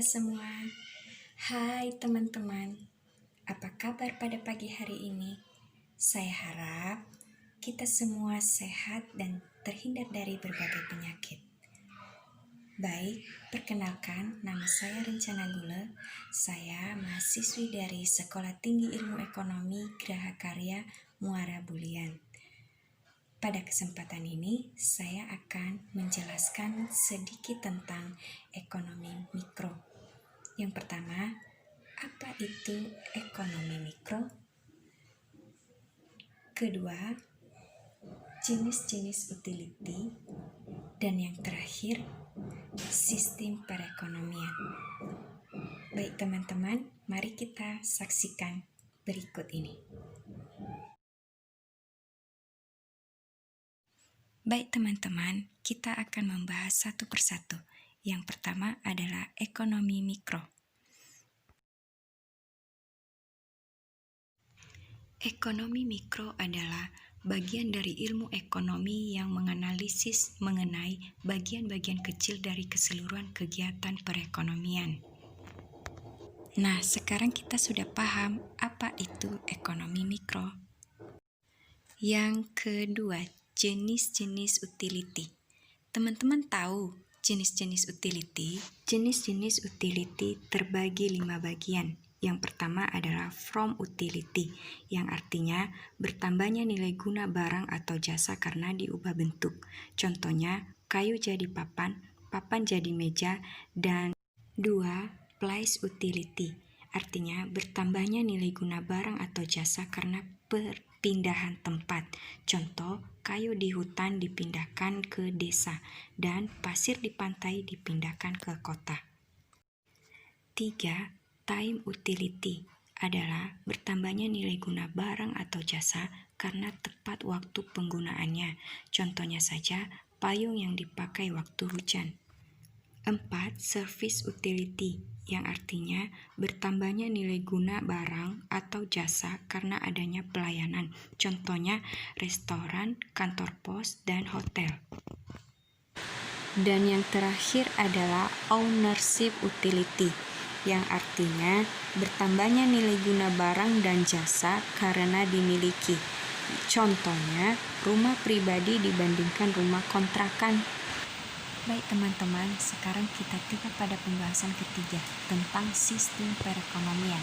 kita semua. Hai teman-teman, apa kabar pada pagi hari ini? Saya harap kita semua sehat dan terhindar dari berbagai penyakit. Baik, perkenalkan, nama saya Rencana Gula. Saya mahasiswi dari Sekolah Tinggi Ilmu Ekonomi Geraha Karya Muara Bulian. Pada kesempatan ini, saya akan menjelaskan sedikit tentang ekonomi mikro. Yang pertama, apa itu ekonomi mikro? Kedua, jenis-jenis utility. Dan yang terakhir, sistem perekonomian. Baik teman-teman, mari kita saksikan berikut ini. Baik teman-teman, kita akan membahas satu persatu. Yang pertama adalah ekonomi mikro. Ekonomi mikro adalah bagian dari ilmu ekonomi yang menganalisis mengenai bagian-bagian kecil dari keseluruhan kegiatan perekonomian. Nah, sekarang kita sudah paham apa itu ekonomi mikro. Yang kedua, jenis-jenis utility. Teman-teman tahu jenis-jenis utility? Jenis-jenis utility terbagi 5 bagian. Yang pertama adalah from utility, yang artinya bertambahnya nilai guna barang atau jasa karena diubah bentuk. Contohnya, kayu jadi papan, papan jadi meja, dan 2. Place utility, artinya bertambahnya nilai guna barang atau jasa karena perpindahan tempat. Contoh, kayu di hutan dipindahkan ke desa dan pasir di pantai dipindahkan ke kota. 3. Time utility adalah bertambahnya nilai guna barang atau jasa karena tepat waktu penggunaannya. Contohnya saja, payung yang dipakai waktu hujan. 4. Service utility, yang artinya bertambahnya nilai guna barang atau jasa karena adanya pelayanan. Contohnya restoran, kantor pos, dan hotel. Dan yang terakhir adalah ownership utility, yang artinya bertambahnya nilai guna barang dan jasa karena dimiliki. Contohnya rumah pribadi dibandingkan rumah kontrakan. Baik teman-teman, sekarang kita tiba pada pembahasan ketiga tentang sistem perekonomian.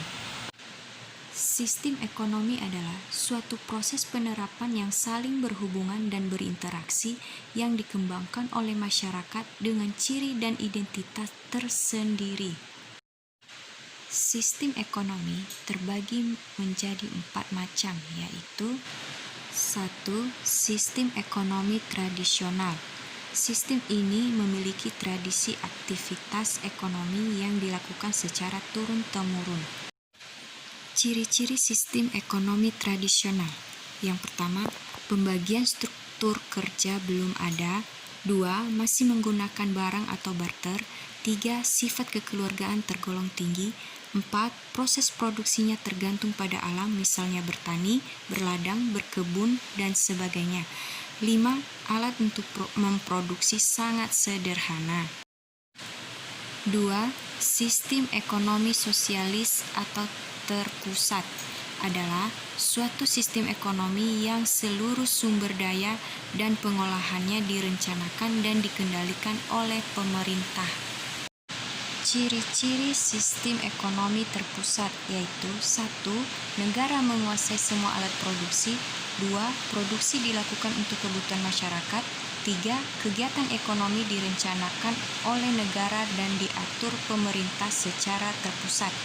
Sistem ekonomi adalah suatu proses penerapan yang saling berhubungan dan berinteraksi yang dikembangkan oleh masyarakat dengan ciri dan identitas tersendiri. Sistem ekonomi terbagi menjadi 4 macam, yaitu 1. Sistem ekonomi tradisional. Sistem ini memiliki tradisi aktivitas ekonomi yang dilakukan secara turun-temurun. Ciri-ciri sistem ekonomi tradisional. Yang pertama, pembagian struktur kerja belum ada. 2. Masih menggunakan barang atau barter. 3. Sifat kekeluargaan tergolong tinggi. 4. Proses produksinya tergantung pada alam, misalnya bertani, berladang, berkebun, dan sebagainya. 5. Alat untuk memproduksi sangat sederhana. 2. Sistem ekonomi sosialis atau terpusat adalah suatu sistem ekonomi yang seluruh sumber daya dan pengolahannya direncanakan dan dikendalikan oleh pemerintah. Ciri-ciri sistem ekonomi terpusat yaitu 1. Negara menguasai semua alat produksi. 2. Produksi dilakukan untuk kebutuhan masyarakat. 3. Kegiatan ekonomi direncanakan oleh negara dan diatur pemerintah secara terpusat.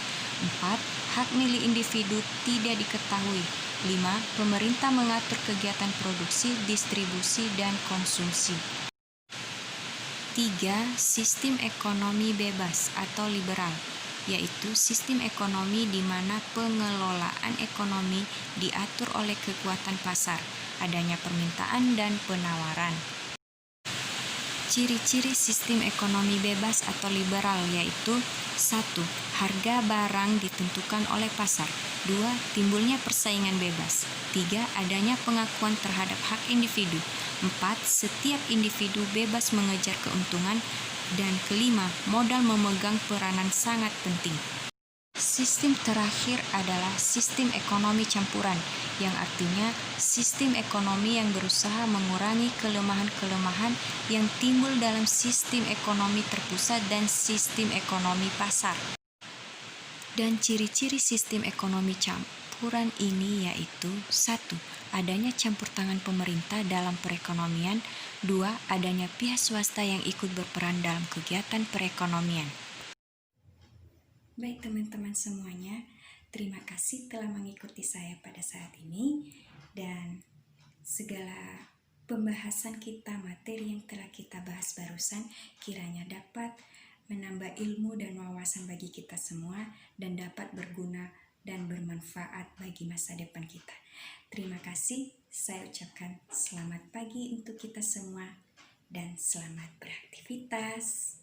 4. Hak milik individu tidak diketahui. 5. Pemerintah mengatur kegiatan produksi, distribusi, dan konsumsi. 3. Sistem ekonomi bebas atau liberal, yaitu sistem ekonomi di mana pengelolaan ekonomi diatur oleh kekuatan pasar, adanya permintaan dan penawaran. Ciri-ciri sistem ekonomi bebas atau liberal yaitu 1. Harga barang ditentukan oleh pasar. 2. Timbulnya persaingan bebas. 3. Adanya pengakuan terhadap hak individu. 4. Setiap individu bebas mengejar keuntungan. Dan kelima, modal memegang peranan sangat penting. Sistem terakhir adalah sistem ekonomi campuran, yang artinya sistem ekonomi yang berusaha mengurangi kelemahan-kelemahan yang timbul dalam sistem ekonomi terpusat dan sistem ekonomi pasar. Dan ciri-ciri sistem ekonomi campuran ini yaitu: 1. Adanya campur tangan pemerintah dalam perekonomian. 2. Adanya pihak swasta yang ikut berperan dalam kegiatan perekonomian. Baik teman-teman semuanya, terima kasih telah mengikuti saya pada saat ini, dan segala pembahasan kita, materi yang telah kita bahas barusan kiranya dapat menambah ilmu dan wawasan bagi kita semua dan dapat berguna dan bermanfaat bagi masa depan kita. Terima kasih, saya ucapkan selamat pagi untuk kita semua dan selamat beraktivitas.